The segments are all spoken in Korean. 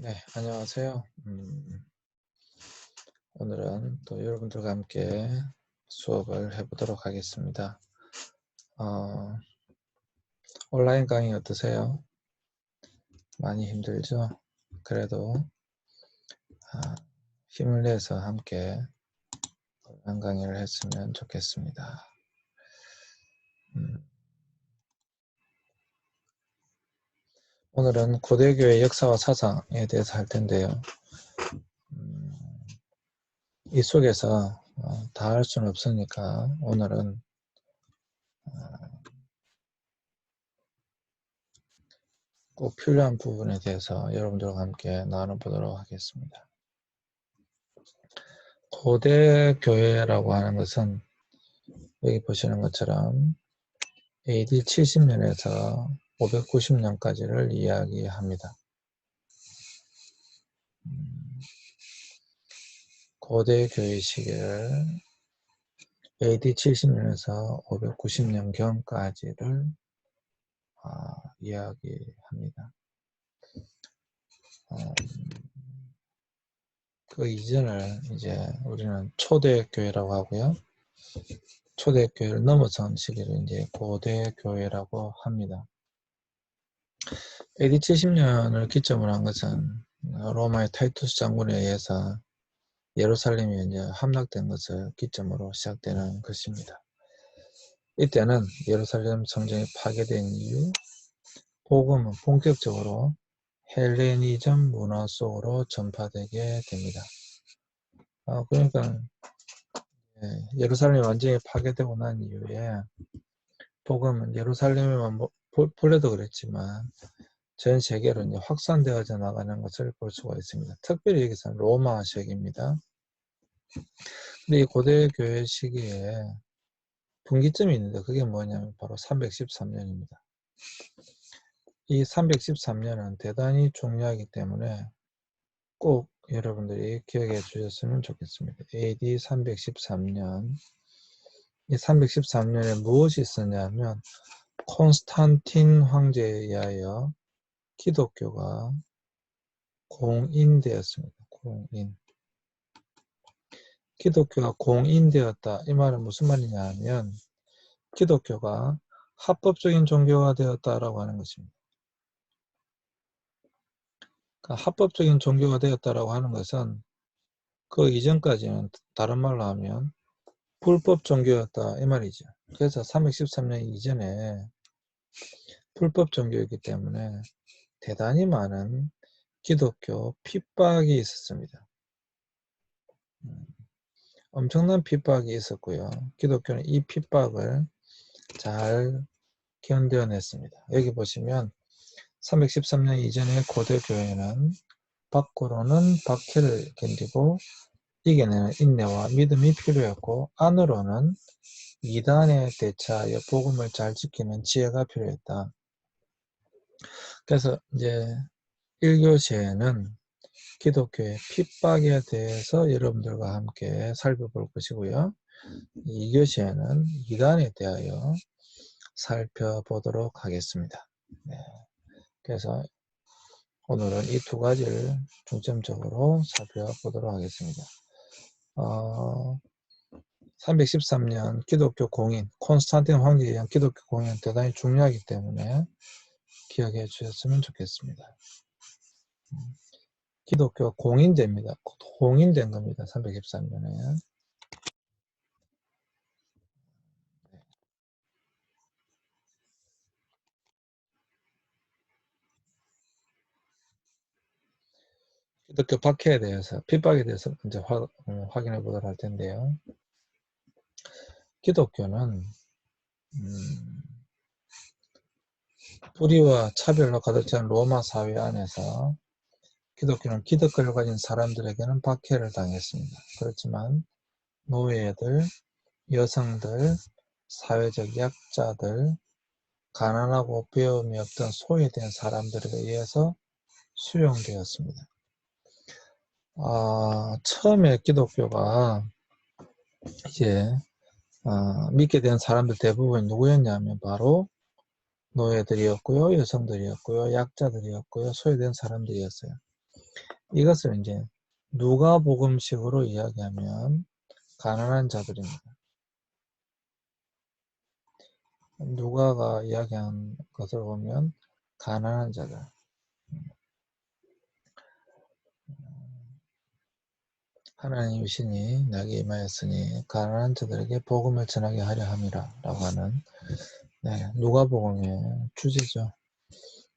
네, 안녕하세요. 오늘은 또 여러분들과 함께 수업을 해보도록 하겠습니다. 어, 온라인 강의 어떠세요? 많이 힘들죠? 그래도 힘을 내서 함께 온라인 강의를 했으면 좋겠습니다. 오늘은 고대교회 역사와 사상에 대해서 할 텐데요. 이 속에서 다 할 수는 없으니까 오늘은 꼭 필요한 부분에 대해서 여러분들과 함께 나눠보도록 하겠습니다. 고대 교회라고 하는 것은 여기 보시는 것처럼 AD 70년에서 590년까지를 이야기합니다. 고대 교회 시기를 AD 70년에서 590년경까지를 이야기합니다. 그 이전을 이제 우리는 초대교회라고 하고요. 초대교회를 넘어선 시기를 이제 고대교회라고 합니다. AD 70년을 기점으로 한 것은 로마의 타이투스 장군에 의해서 예루살렘이 이제 함락된 것을 기점으로 시작되는 것입니다. 이때는 예루살렘 성전이 파괴된 이후 복음은 본격적으로 헬레니즘 문화 속으로 전파되게 됩니다. 그러니까 예루살렘이 완전히 파괴되고 난 이후에 복음은 예루살렘에만 본래도 그랬지만 전 세계로 이제 확산되어져 나가는 것을 볼 수가 있습니다. 특별히 여기서는 로마 시기입니다. 근데 이 고대 교회 시기에 분기점이 있는데 그게 뭐냐면 바로 313년입니다. 이 313년은 대단히 중요하기 때문에 꼭 여러분들이 기억해 주셨으면 좋겠습니다. AD 313년. 이 313년에 무엇이 있었냐면 콘스탄틴 황제에 의하여 기독교가 공인되었습니다. 공인. 기독교가 공인되었다. 이 말은 무슨 말이냐 하면 기독교가 합법적인 종교가 되었다라고 하는 것입니다. 그러니까 합법적인 종교가 되었다라고 하는 것은 그 이전까지는 다른 말로 하면 불법 종교였다 이 말이죠. 그래서 313년 이전에 불법 종교이기 때문에 대단히 많은 기독교 핍박이 있었습니다. 엄청난 핍박이 있었고요. 기독교는 이 핍박을 잘 견뎌냈습니다. 여기 보시면 313년 이전의 고대 교회는 밖으로는 박해를 견디고 이겨내는 인내와 믿음이 필요했고 안으로는 이단에 대처하여 복음을 잘 지키는 지혜가 필요했다. 그래서 이제 1교시에는 기독교의 핍박에 대해서 여러분들과 함께 살펴볼 것이고요. 2교시에는 이단에 대하여 살펴보도록 하겠습니다. 네. 그래서 오늘은 이 두 가지를 중점적으로 살펴보도록 하겠습니다. 313년 기독교 공인, 콘스탄틴 황제에 의한 기독교 공인은 대단히 중요하기 때문에 기억해 주셨으면 좋겠습니다. 기독교가 공인됩니다. 공인된 겁니다. 313년에. 기독교 박해에 대해서, 핍박에 대해서 이제 확인해 보도록 할 텐데요. 기독교는 불의와 차별로 가득 찬 로마 사회 안에서 기독교는 기득권을 가진 사람들에게는 박해를 당했습니다. 그렇지만 노예들, 여성들, 사회적 약자들, 가난하고 배움이 없던 소외된 사람들에 의해서 수용되었습니다. 처음에 기독교가 이제 믿게 된 사람들 대부분이 누구였냐면 바로 노예들이었고요, 여성들이었고요, 약자들이었고요, 소외된 사람들이었어요. 이것을 이제 누가복음식으로 이야기하면 가난한 자들입니다. 누가가 이야기한 것을 보면 가난한 자들. 하나님 신이 나에게 임하였으니 가난한 자들에게 복음을 전하게 하려 함이라 라고 하는 누가복음의 주제죠.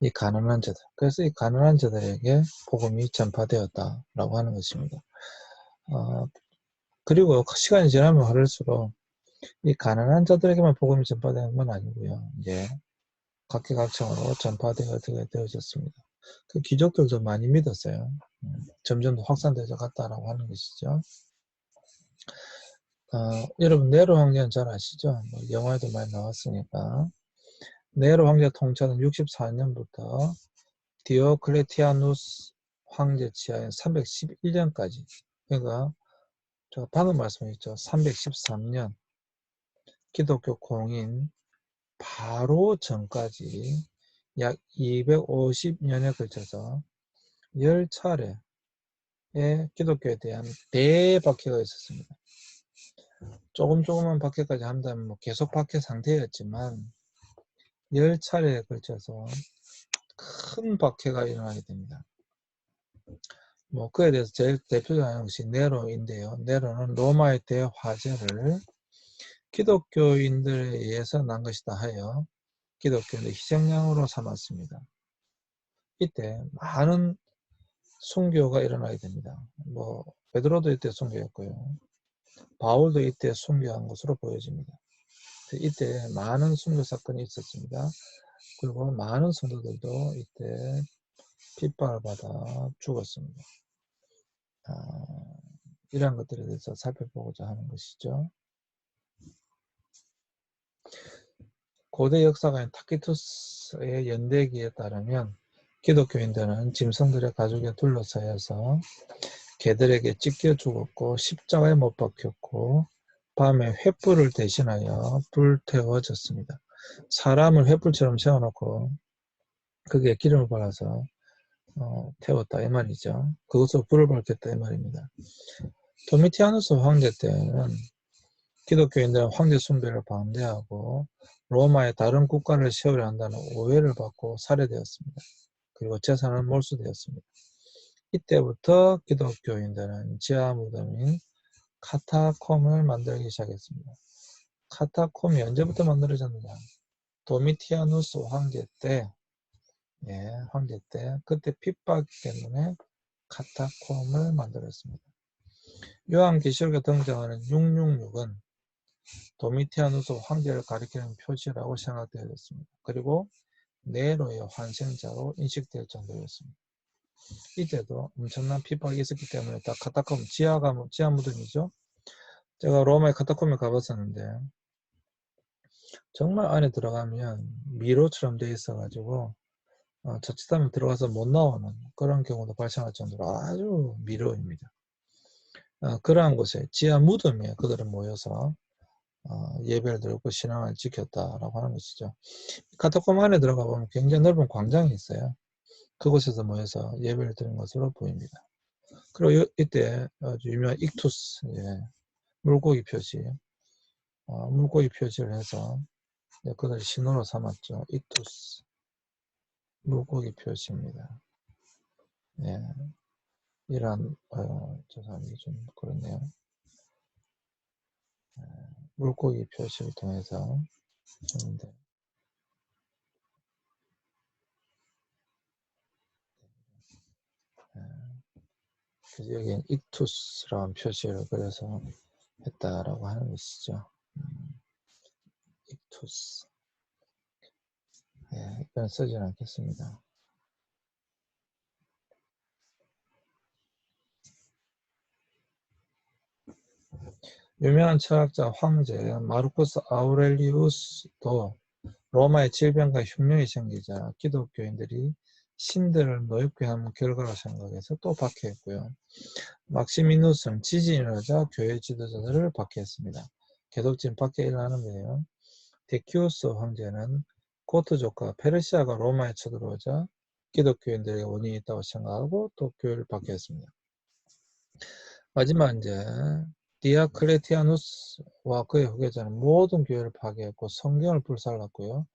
이 가난한 자들. 그래서 이 가난한 자들에게 복음이 전파되었다 라고 하는 것입니다. 그리고 시간이 지나면 흐를수록 이 가난한 자들에게만 복음이 전파되는 건 아니고요. 이제 각계각층으로 전파되어졌습니다. 그 귀족들도 많이 믿었어요. 점점 더 확산되어 갔다라고 하는 것이죠. 여러분 네로 황제는 잘 아시죠? 뭐 영화에도 많이 나왔으니까. 네로 황제 통치하는 64년부터 디오클레티아누스 황제 치하인 311년까지, 그러니까 제가 방금 말씀드렸죠. 313년 기독교 공인 바로 전까지 약 250년에 걸쳐서 10차례의 기독교에 대한 대박해가 있었습니다. 조금만 박해까지 한다면 뭐 계속 박해 상태였지만 10차례에 걸쳐서 큰 박해가 일어나게 됩니다. 뭐 그에 대해서 제일 대표적인 것이 네로인데요. 네로는 로마의 대화재를 기독교인들에 의해서 난 것이다 하여 기독교인의 희생양으로 삼았습니다. 이때 많은 순교가 일어나게 됩니다. 뭐 베드로도 이때 순교했고요. 바울도 이때 순교한 것으로 보여집니다. 이때 많은 순교 사건이 있었습니다. 그리고 많은 성도들도 이때 핍박을 받아 죽었습니다. 이러한 것들에 대해서 살펴보고자 하는 것이죠. 고대 역사가인 타키투스의 연대기에 따르면 기독교인들은 짐승들의 가죽에 둘러싸여서 개들에게 찢겨 죽었고 십자가에 못 박혔고 밤에 횃불을 대신하여 불태워졌습니다. 사람을 횃불처럼 세워놓고 거기에 기름을 발라서 태웠다 이 말이죠. 그것으로 불을 밝혔다 이 말입니다. 도미티아누스 황제 때는 기독교인들은 황제 숭배를 반대하고 로마의 다른 국가를 세우려 한다는 오해를 받고 살해되었습니다. 그리고 재산은 몰수되었습니다. 이때부터 기독교인들은 지하 무덤인 카타콤을 만들기 시작했습니다. 카타콤이 언제부터 만들어졌느냐? 도미티아누스 황제 때, 황제 때 그때 핍박 때문에 카타콤을 만들었습니다. 요한계시록에 등장하는 666은 도미티아누스 황제를 가리키는 표시라고 생각되었습니다. 그리고 네로의 환생자로 인식될 정도였습니다. 이때도 엄청난 핍박이 있었기 때문에 다 카타콤, 지하 무덤이죠. 제가 로마의 카타콤에 가봤었는데 정말 안에 들어가면 미로처럼 되어 있어가지고 자칫하면 들어가서 못 나오는 그런 경우도 발생할 정도로 아주 미로입니다. 그러한 곳에 지하 무덤에 그들은 모여서 예배를 드리고 신앙을 지켰다라고 하는 것이죠. 카타콤 안에 들어가 보면 굉장히 넓은 광장이 있어요. 그곳에서 모여서 예배를 드린 것으로 보입니다. 그리고 이때 아주 유명한 익투스, 물고기 표시, 물고기 표시를 해서 그들이 신호로 삼았죠. 익투스, 물고기 표시입니다. 이러한 죄송합니다. 좀 그렇네요. 물고기 표시를 통해서 했는데 그래서 여기엔 익투스라는 표시를 그려서 했다라고 하는 것이죠. 익투스. 이건 쓰지는 않겠습니다. 유명한 철학자 황제 마르쿠스 아우렐리우스도 로마의 질병과 흉년이 생기자 기독교인들이 신들을 노엽게 한 결과로 생각해서 또 박해했고요. 막시미누스는 지진이 일어나자 교회 지도자들을 박해했습니다. 계속 지금 박해 일어나는데요. 데키우스 황제는 고트족과 페르시아가 로마에 쳐들어오자 기독교인들에게 원인이 있다고 생각하고 또 교회를 박해했습니다. 마지막 이제 디아클레티아누스와 그의 후계자는 모든 교회를 파괴했고 성경을 불살랐고요.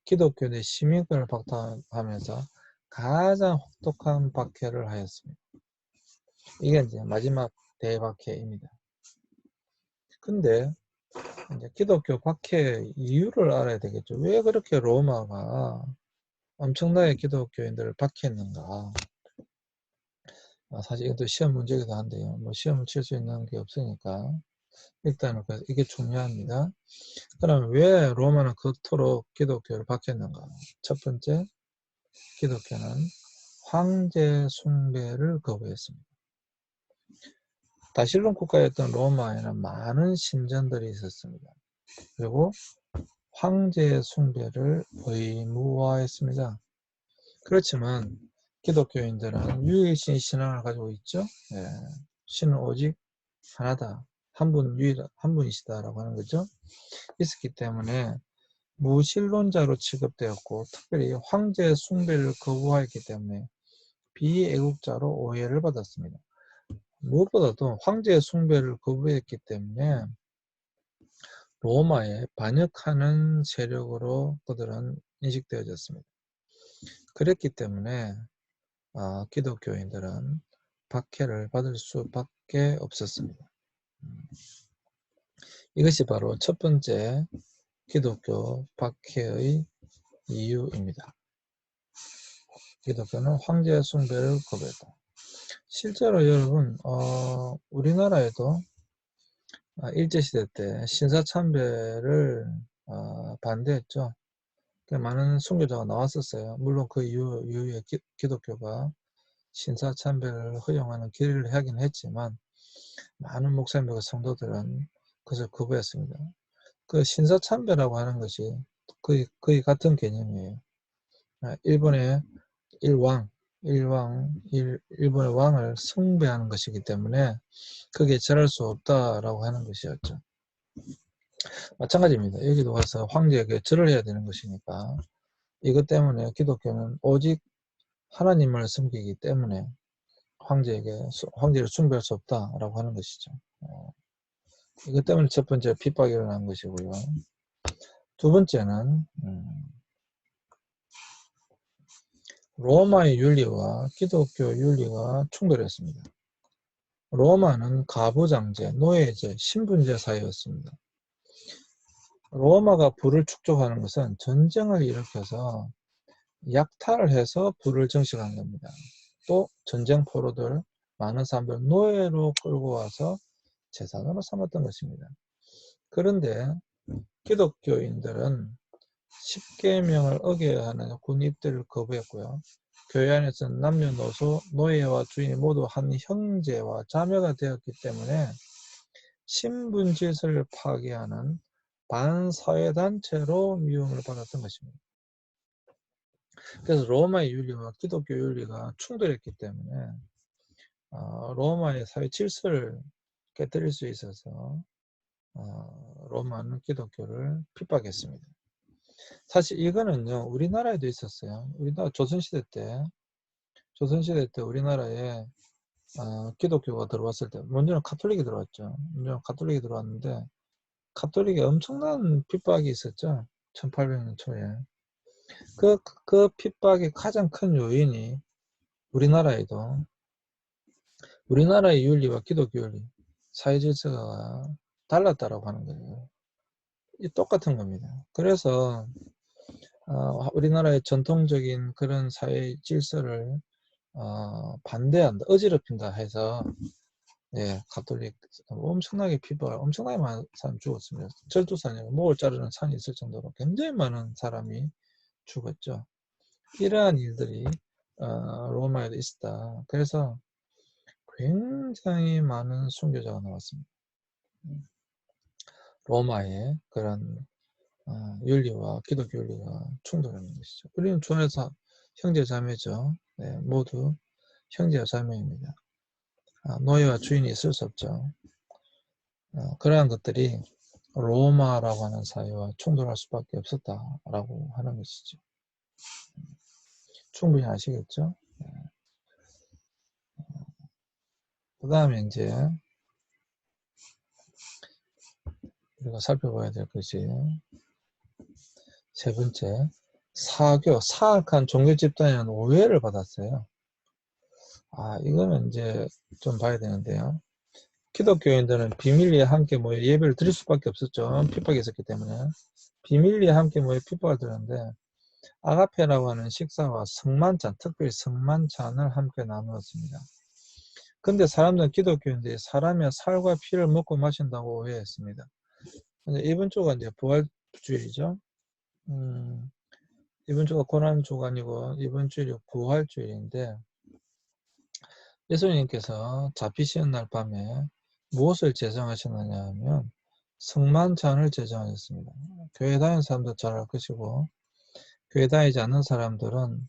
기독교의 시민권을 박탈하면서 가장 혹독한 박해를 하였습니다. 이게 이제 마지막 대박해입니다. 근데 이제 기독교 박해 이유를 알아야 되겠죠. 왜 그렇게 로마가 엄청나게 기독교인들을 박해했는가. 사실 이것도 시험 문제이기도 한데요. 뭐 시험을 칠 수 있는 게 없으니까 일단은 이게 중요합니다. 그럼 왜 로마는 그토록 기독교를 박해했는가? 첫 번째, 기독교는 황제 숭배를 거부했습니다. 다실론 국가였던 로마에는 많은 신전들이 있었습니다. 그리고 황제 숭배를 의무화했습니다. 그렇지만 기독교인들은 유일신 신앙을 가지고 있죠. 예, 신은 오직 하나다. 한 분이시다라고 하는 거죠. 있었기 때문에 무신론자로 취급되었고 특별히 황제 숭배를 거부하였기 때문에 비애국자로 오해를 받았습니다. 무엇보다도 황제 숭배를 거부했기 때문에 로마에 반역하는 세력으로 그들은 인식되어졌습니다. 그랬기 때문에 기독교인들은 박해를 받을 수밖에 없었습니다. 이것이 바로 첫 번째 기독교 박해의 이유입니다. 기독교는 황제 숭배를 거부했다. 실제로 여러분 우리나라에도 일제시대 때 신사참배를 반대했죠. 많은 순교자가 나왔었어요. 물론 그 이후에 기독교가 신사참배를 허용하는 길을 하긴 했지만 많은 목사님들과 성도들은 그것을 거부했습니다. 그 신사참배라고 하는 것이 거의 같은 개념이에요. 일본의 일본의 왕을 숭배하는 것이기 때문에 그게 절할 수 없다라고 하는 것이었죠. 마찬가지입니다. 여기도 가서 황제에게 절을 해야 되는 것이니까 이것 때문에 기독교는 오직 하나님을 섬기기 때문에 황제를 숭배할 수 없다라고 하는 것이죠. 이것 때문에 첫 번째 핍박이 일어난 것이고요. 두 번째는 로마의 윤리와 기독교 윤리가 충돌했습니다. 로마는 가부장제, 노예제, 신분제 사회였습니다. 로마가 부를 축적하는 것은 전쟁을 일으켜서 약탈을 해서 부를 정식한 겁니다. 또 전쟁 포로들, 많은 사람들 노예로 끌고 와서 재산으로 삼았던 것입니다. 그런데 기독교인들은 십계명을 어겨야 하는 군입들을 거부했고요. 교회 안에서는 남녀노소, 노예와 주인이 모두 한 형제와 자매가 되었기 때문에 신분 질서를 파괴하는 반사회단체로 미움을 받았던 것입니다. 그래서 로마의 윤리와 기독교 윤리가 충돌했기 때문에 로마의 사회 질서를 깨뜨릴 수 있어서 로마는 기독교를 핍박했습니다. 사실 이거는요 우리나라에도 있었어요. 우리나라 조선시대 때 우리나라에 기독교가 들어왔을 때 먼저는 카톨릭이 들어왔죠. 먼저 카톨릭이 들어왔는데 카톨릭에 엄청난 핍박이 있었죠. 1800년 초에. 그 핍박의 가장 큰 요인이 우리나라에도 우리나라의 윤리와 기독교 윤리, 사회 질서가 달랐다라고 하는 거예요. 똑같은 겁니다. 그래서 우리나라의 전통적인 그런 사회 질서를 반대한다, 어지럽힌다 해서 가톨릭 엄청나게 엄청나게 많은 사람이 죽었습니다. 절도산이 목을 자르는 산이 있을 정도로 굉장히 많은 사람이 죽었죠. 이러한 일들이 로마에도 있었다. 그래서 굉장히 많은 순교자가 나왔습니다. 로마의 그런 윤리와 기독교 윤리가 충돌하는 것이죠. 우리는 주 안에서 형제 자매죠. 모두 형제와 자매입니다. 노예와 주인이 있을 수 없죠. 그러한 것들이 로마라고 하는 사회와 충돌할 수밖에 없었다라고 하는 것이죠. 충분히 아시겠죠? 그 다음에 이제 우리가 살펴봐야 될 것이 세 번째, 사악한 종교 집단이라는 오해를 받았어요. 이거는 이제 좀 봐야 되는데요. 기독교인들은 비밀리에 함께 모여 예배를 드릴 수밖에 없었죠. 핍박이 있었기 때문에. 비밀리에 함께 모여 핍박을 드렸는데, 아가페라고 하는 식사와 성만찬, 특별히 성만찬을 함께 나누었습니다. 근데 사람들은 기독교인들이 사람의 살과 피를 먹고 마신다고 오해했습니다. 이번 주가 이제 부활주일이죠. 이번 주가 고난주가 아니고 이번 주일이 부활주일인데, 예수님께서 잡히시는 날 밤에 무엇을 제정하셨느냐 하면 성만찬을 제정하셨습니다. 교회 다니는 사람도 잘 알 것이고 교회 다니지 않는 사람들은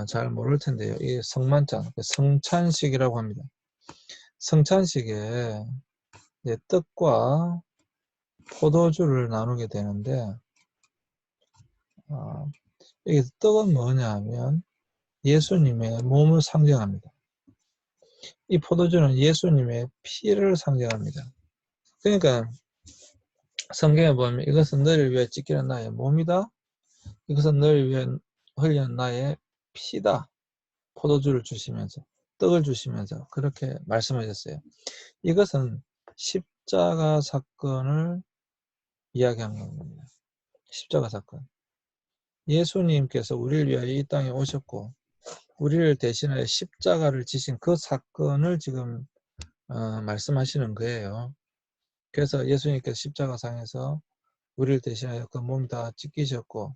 잘 모를 텐데요. 이 성만찬, 성찬식이라고 합니다. 성찬식에 떡과 포도주를 나누게 되는데 여기서 떡은 뭐냐 하면 예수님의 몸을 상징합니다. 이 포도주는 예수님의 피를 상징합니다. 그러니까 성경에 보면 이것은 너를 위해 찢기는 나의 몸이다. 이것은 너를 위해 흘리는 나의 피다. 포도주를 주시면서 떡을 주시면서 그렇게 말씀하셨어요. 이것은 십자가 사건을 이야기한 겁니다. 십자가 사건. 예수님께서 우리를 위하여 이 땅에 오셨고 우리를 대신하여 십자가를 지신 그 사건을 지금 말씀하시는 거예요. 그래서 예수님께서 십자가상에서 우리를 대신하여 그 몸 다 찢기셨고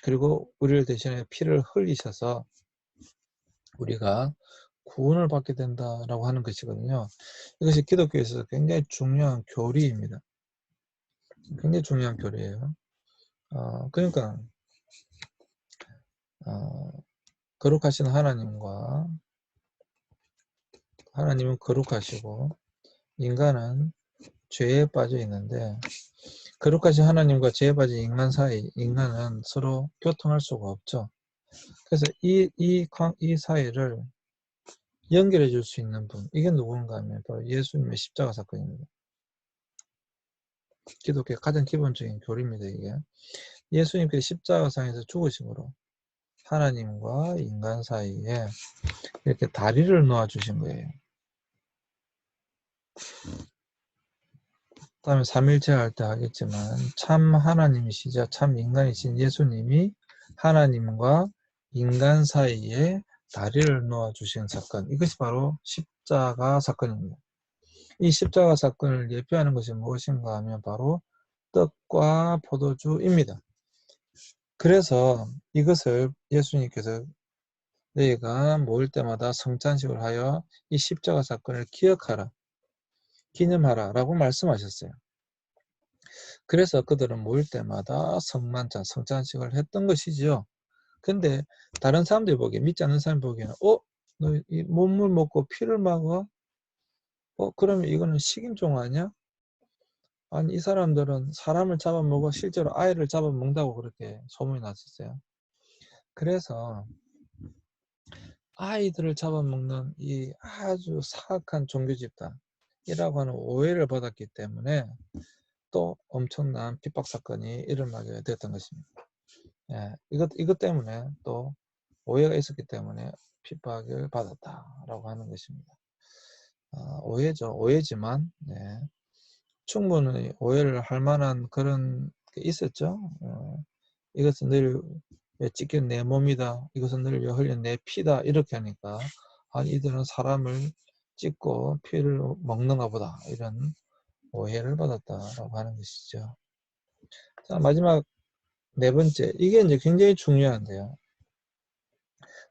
그리고 우리를 대신하여 피를 흘리셔서 우리가 구원을 받게 된다라고 하는 것이거든요. 이것이 기독교에서 굉장히 중요한 교리입니다. 굉장히 중요한 교리예요. 그러니까 거룩하신 하나님은 거룩하시고 인간은 죄에 빠져 있는데 거룩하신 하나님과 죄에 빠진 인간 사이 인간은 서로 교통할 수가 없죠. 그래서 이 사이를 연결해 줄 수 있는 분, 이게 누군가 하면 바로 예수님의 십자가 사건입니다. 기독교의 가장 기본적인 교리입니다. 이게 예수님께서 십자가상에서 죽으심으로 하나님과 인간 사이에 이렇게 다리를 놓아 주신 거예요. 다음에 삼일체 할 때 하겠지만 참 하나님이시자 참 인간이신 예수님이 하나님과 인간 사이에 다리를 놓아 주신 사건, 이것이 바로 십자가 사건입니다. 이 십자가 사건을 예표하는 것이 무엇인가 하면 바로 떡과 포도주입니다. 그래서 이것을 예수님께서 너희가 모일 때마다 성찬식을 하여 이 십자가 사건을 기억하라, 기념하라 라고 말씀하셨어요. 그래서 그들은 모일 때마다 성찬식을 했던 것이죠. 근데 다른 사람들이 보기에, 믿지 않는 사람이 보기에는 너 이 몸을 먹고 피를 먹어? 그러면 이거는 식인종 아니야? 아니 이 사람들은 사람을 잡아먹어 실제로 아이를 잡아먹는다고 그렇게 소문이 났었어요. 그래서 아이들을 잡아먹는 이 아주 사악한 종교 집단이라고 하는 오해를 받았기 때문에 또 엄청난 핍박 사건이 일어나게 됐던 것입니다. 이것 때문에 또 오해가 있었기 때문에 핍박을 받았다라고 하는 것입니다. 오해지만 충분히 오해를 할 만한 그런 게 있었죠. 이것은 너를 위해 찢긴 내 몸이다. 이것은 너를 위해 흘린 내 피다. 이렇게 하니까 이들은 사람을 찢고 피를 먹는가 보다. 이런 오해를 받았다라고 하는 것이죠. 자, 마지막 네 번째. 이게 이제 굉장히 중요한데요.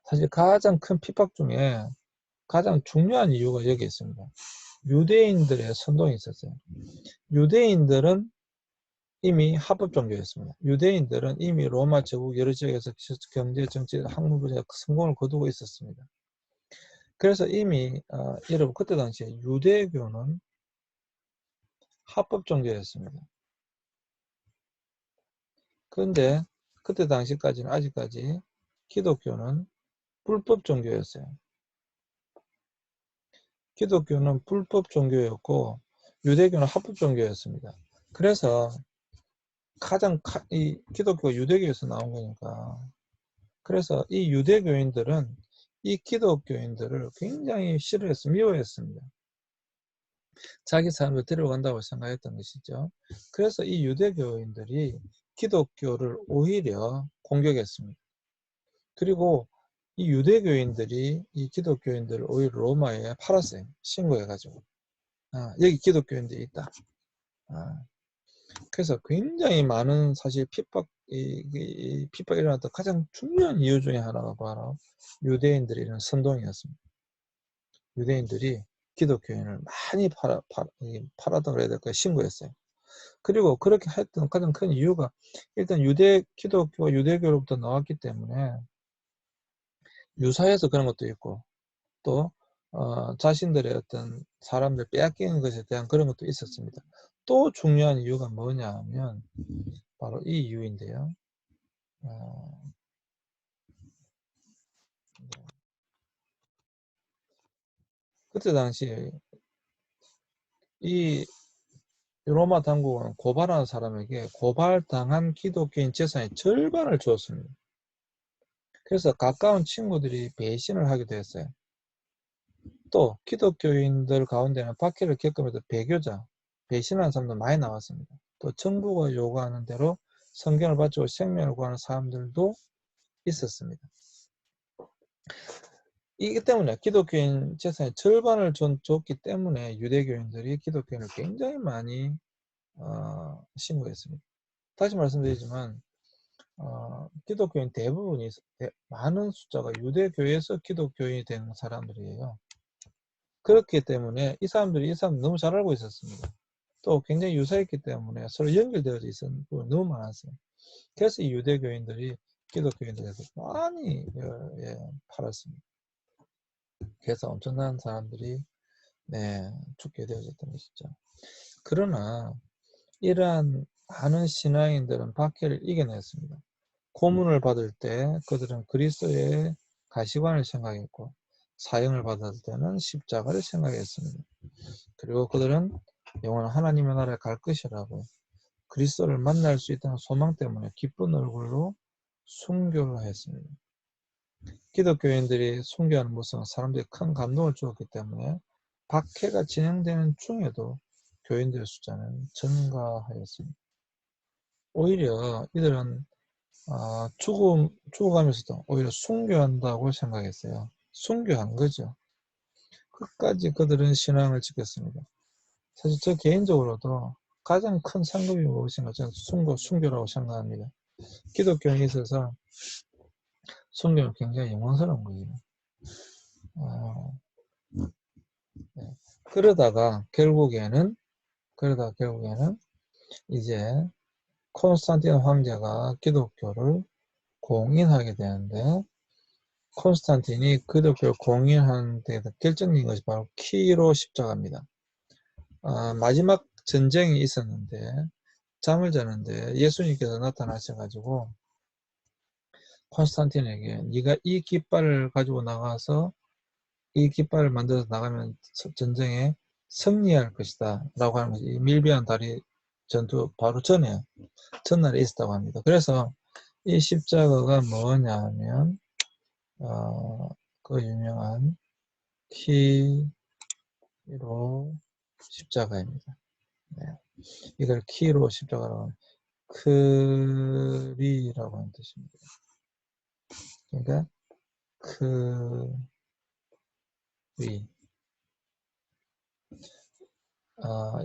사실 가장 큰 핍박 중에 가장 중요한 이유가 여기 있습니다. 유대인들의 선동이 있었어요. 유대인들은 이미 합법 종교였습니다. 유대인들은 이미 로마 제국 여러 지역에서 경제, 정치, 학문 분야에 성공을 거두고 있었습니다. 그래서 이미 여러분 그때 당시에 유대교는 합법 종교였습니다. 그런데 그때 당시까지는 아직까지 기독교는 불법 종교였어요. 기독교는 불법 종교였고 유대교는 합법 종교였습니다. 그래서 이 기독교가 유대교에서 나온 거니까, 그래서 이 유대교인들은 이 기독교인들을 굉장히 싫어했습니다. 미워했습니다. 자기 사람을 데려간다고 생각했던 것이죠. 그래서 이 유대교인들이 기독교를 오히려 공격했습니다. 그리고 이 유대교인들이 이 기독교인들을 오히려 로마에 팔았어요. 신고해가지고. 여기 기독교인들이 있다. 그래서 굉장히 많은 사실 핍박이 일어났던 가장 중요한 이유 중에 하나가 바로 유대인들의 이런 선동이었습니다. 유대인들이 기독교인을 많이 팔았다 그래야 될까요? 신고했어요. 그리고 그렇게 했던 가장 큰 이유가 일단 기독교가 유대교로부터 나왔기 때문에 유사해서 그런 것도 있고, 또 자신들의 어떤 사람들 빼앗기는 것에 대한 그런 것도 있었습니다. 또 중요한 이유가 뭐냐 하면 바로 이 이유인데요. 그때 당시 이 로마 당국은 고발하는 사람에게 고발당한 기독교인 재산의 절반을 주었습니다. 그래서 가까운 친구들이 배신을 하기도 했어요. 또 기독교인들 가운데는 박해를 겪으면서 배교자, 배신하는 사람도 많이 나왔습니다. 또 정부가 요구하는 대로 성경을 바치고 생명을 구하는 사람들도 있었습니다. 이기 때문에 기독교인 재산의 절반을 줬기 때문에 유대교인들이 기독교인을 굉장히 많이 신고했습니다. 다시 말씀드리지만 기독교인 대부분이 많은 숫자가 유대교에서 기독교인이 된 사람들이에요. 그렇기 때문에 이 사람들 너무 잘 알고 있었습니다. 또 굉장히 유사했기 때문에 서로 연결되어져 있었던 부분이 너무 많았어요. 그래서 이 유대교인들이 기독교인들에서 많이 팔았습니다. 그래서 엄청난 사람들이 죽게 되어졌던 것이죠. 그러나 이러한 많은 신앙인들은 박해를 이겨냈습니다. 고문을 받을 때 그들은 그리스도의 가시관을 생각했고, 사형을 받을 때는 십자가를 생각했습니다. 그리고 그들은 영원한 하나님의 나라에 갈 것이라고 그리스도를 만날 수 있다는 소망 때문에 기쁜 얼굴로 순교를 했습니다. 기독교인들이 순교하는 모습은 사람들이 큰 감동을 주었기 때문에 박해가 진행되는 중에도 교인들의 숫자는 증가하였습니다. 오히려 이들은 죽어가면서도 오히려 순교한다고 생각했어요. 순교한 거죠. 끝까지 그들은 신앙을 지켰습니다. 사실 저 개인적으로도 가장 큰 상급이 무엇인가 저는 순교라고 생각합니다. 기독교에 있어서 순교는 굉장히 영광스러운 거예요. 네. 그러다가 결국에는 이제 콘스탄틴 황제가 기독교를 공인하게 되는데, 콘스탄틴이 기독교를 공인하는 데 결정적인 것이 바로 키로 십자가입니다. 마지막 전쟁이 있었는데 잠을 자는데 예수님께서 나타나셔가지고 콘스탄틴에게 네가 이 깃발을 가지고 나가서 이 깃발을 만들어서 나가면 전쟁에 승리할 것이다 라고 하는 것이 이 밀비안 다리 전투 바로 전날에 있었다고 합니다. 그래서 이 십자가가 뭐냐면 그 유명한 키로 십자가입니다. 네. 이걸 키로 십자가라고 하는 크리라고 하는 뜻입니다. 그러니까 크리.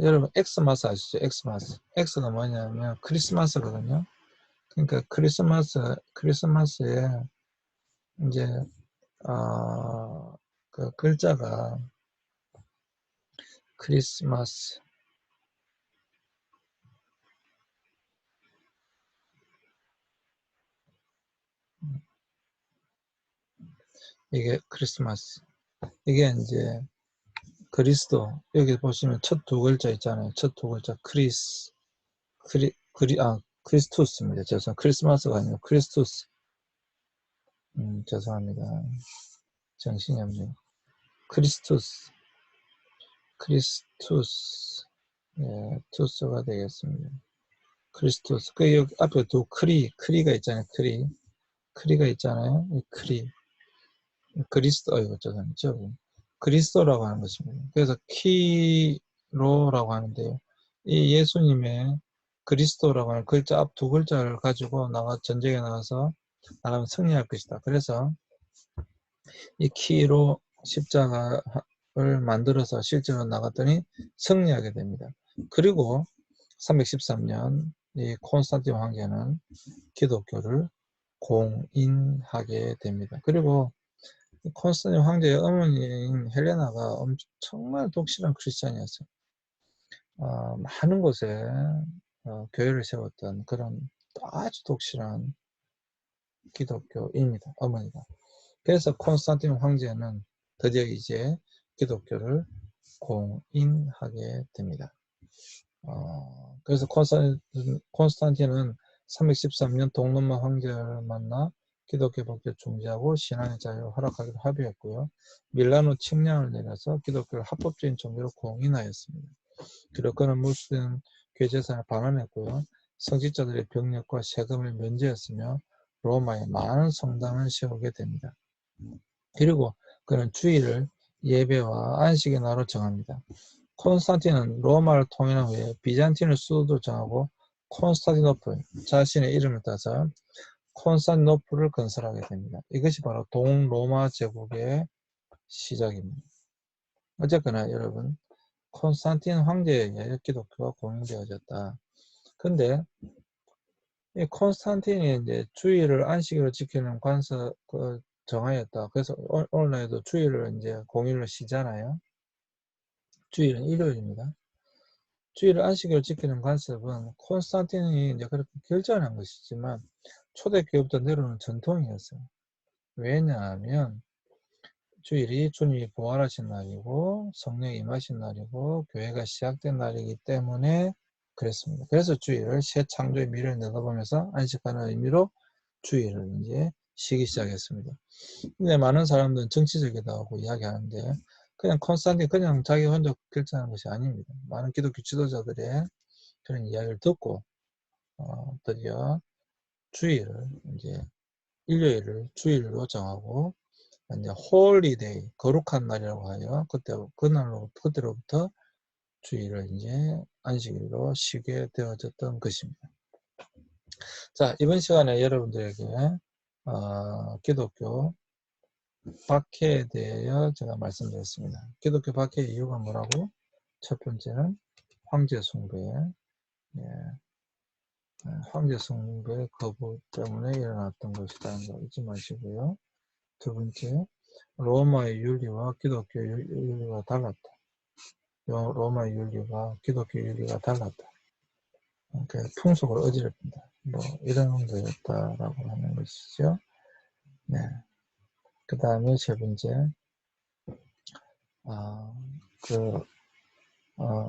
여러분 엑스마스 아시죠? 엑스가 뭐냐면 크리스마스거든요. 그러니까 크리스마스에 이제 그 글자가 크리스마스, 이게 크리스마스, 이게 이제 그리스도, 여기 보시면 첫 두 글자 있잖아요. 첫 두 글자 크리스투스입니다. 죄송합니다. 크리스마스가 아니고 크리스투스. 죄송합니다. 정신이 없네요. 크리스투스, 예, 투스가 되겠습니다. 크리스투스. 그 여기 앞에 두 크리가 있잖아요. 크리가 있잖아요. 이 그리스도, 이거 죄송합니다. 그리스도라고 하는 것입니다. 그래서 키로라고 하는데요. 이 예수님의 그리스도라고 하는 글자 앞 두 글자를 가지고 전쟁에 나가서 나가면 승리할 것이다. 그래서 이 키로 십자가를 만들어서 실제로 나갔더니 승리하게 됩니다. 그리고 313년 이 콘스탄틴 황제는 기독교를 공인하게 됩니다. 그리고 콘스탄틴 황제의 어머니인 헬레나가 정말 독실한 크리스찬이었어요. 많은 곳에 교회를 세웠던 그런 아주 독실한 기독교인입니다. 어머니가. 그래서 콘스탄틴 황제는 드디어 이제 기독교를 공인하게 됩니다. 그래서 콘스탄틴은 313년 동로마 황제를 만나 기독교 복귀를 중지하고 신앙의 자유를 허락하기로 합의했고요. 밀라노 칙령을 내려서 기독교를 합법적인 종교로 공인하였습니다. 그리고 그는 무슬림 교제사를 반환했고요. 성직자들의 병력과 세금을 면제했으며 로마에 많은 성당을 세우게 됩니다. 그리고 그는 주일을 예배와 안식의 날로 정합니다. 콘스탄틴은 로마를 통일한 후에 비잔틴을 수도로 정하고 콘스탄티노플, 자신의 이름을 따서 콘스탄티노플을 건설하게 됩니다. 이것이 바로 동로마 제국의 시작입니다. 어쨌거나 여러분, 콘스탄틴 황제에 의해 기독교가 공인되어졌다. 근데 이 콘스탄틴이 이제 주일을 안식일로 지키는 관습 정하였다. 그래서 오늘날에도 주일을 이제 공휴일로 쉬잖아요. 주일은 일요일입니다. 주일을 안식일로 지키는 관습은 콘스탄틴이 이제 그렇게 결정한 것이지만 초대교회부터 내려오는 전통이었어요. 왜냐하면 주일이 주님이 부활하신 날이고 성령이 임하신 날이고 교회가 시작된 날이기 때문에 그랬습니다. 그래서 주일을 새 창조의 미래를 내다보면서 안식하는 의미로 주일을 이제 쉬기 시작했습니다. 근데 많은 사람들은 정치적이다 하고 이야기하는데 그냥 콘스탄틴 그냥 자기 혼자 결정한 것이 아닙니다. 많은 기독교 지도자들의 그런 이야기를 듣고 드디어 주일을 이제 일요일을 주일로 정하고 이제 홀리데이 거룩한 날이라고 하여 그때로부터 주일을 이제 안식일로 쉬게 되어졌던 것입니다. 자, 이번 시간에 여러분들에게 기독교 박해에 대하여 제가 말씀드렸습니다. 기독교 박해의 이유가 뭐라고? 첫 번째는 황제 숭배, 예, 황제 숭배 거부 때문에 일어났던 것이라는 거 잊지 마시고요. 두 번째, 로마의 윤리와 기독교 윤리가 달랐다. 로마의 윤리가 기독교 윤리가 달랐다. 풍속을 어지럽힌다. 뭐 이런 거였다라고 하는 것이죠. 네. 그 다음에 세 번째,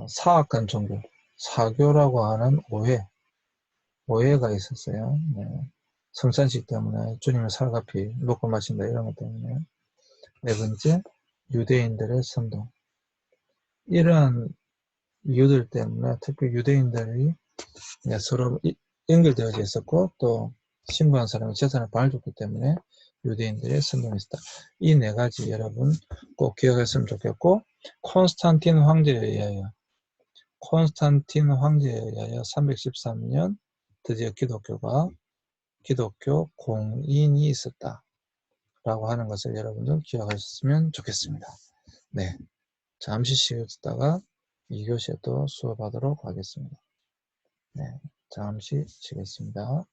사악한 종교, 사교라고 하는 오해가 있었어요. 네. 성찬식 때문에 주님을 살갑이 먹고 마신다 이런 것 때문에. 네 번째, 유대인들의 선동. 이러한 이유들 때문에 특히 유대인들이 서로 연결되어져 있었고 또 신부한 사람이 재산을 반을줬기 때문에 유대인들의 선동이 있었다. 이 네 가지 여러분 꼭 기억했으면 좋겠고 콘스탄틴 황제에 의하여 313년 드디어 기독교 공인이 있었다 라고 하는 것을 여러분들 기억하셨으면 좋겠습니다. 네, 잠시 쉬었다가 2교시에 또 수업하도록 하겠습니다. 네, 잠시 쉬겠습니다.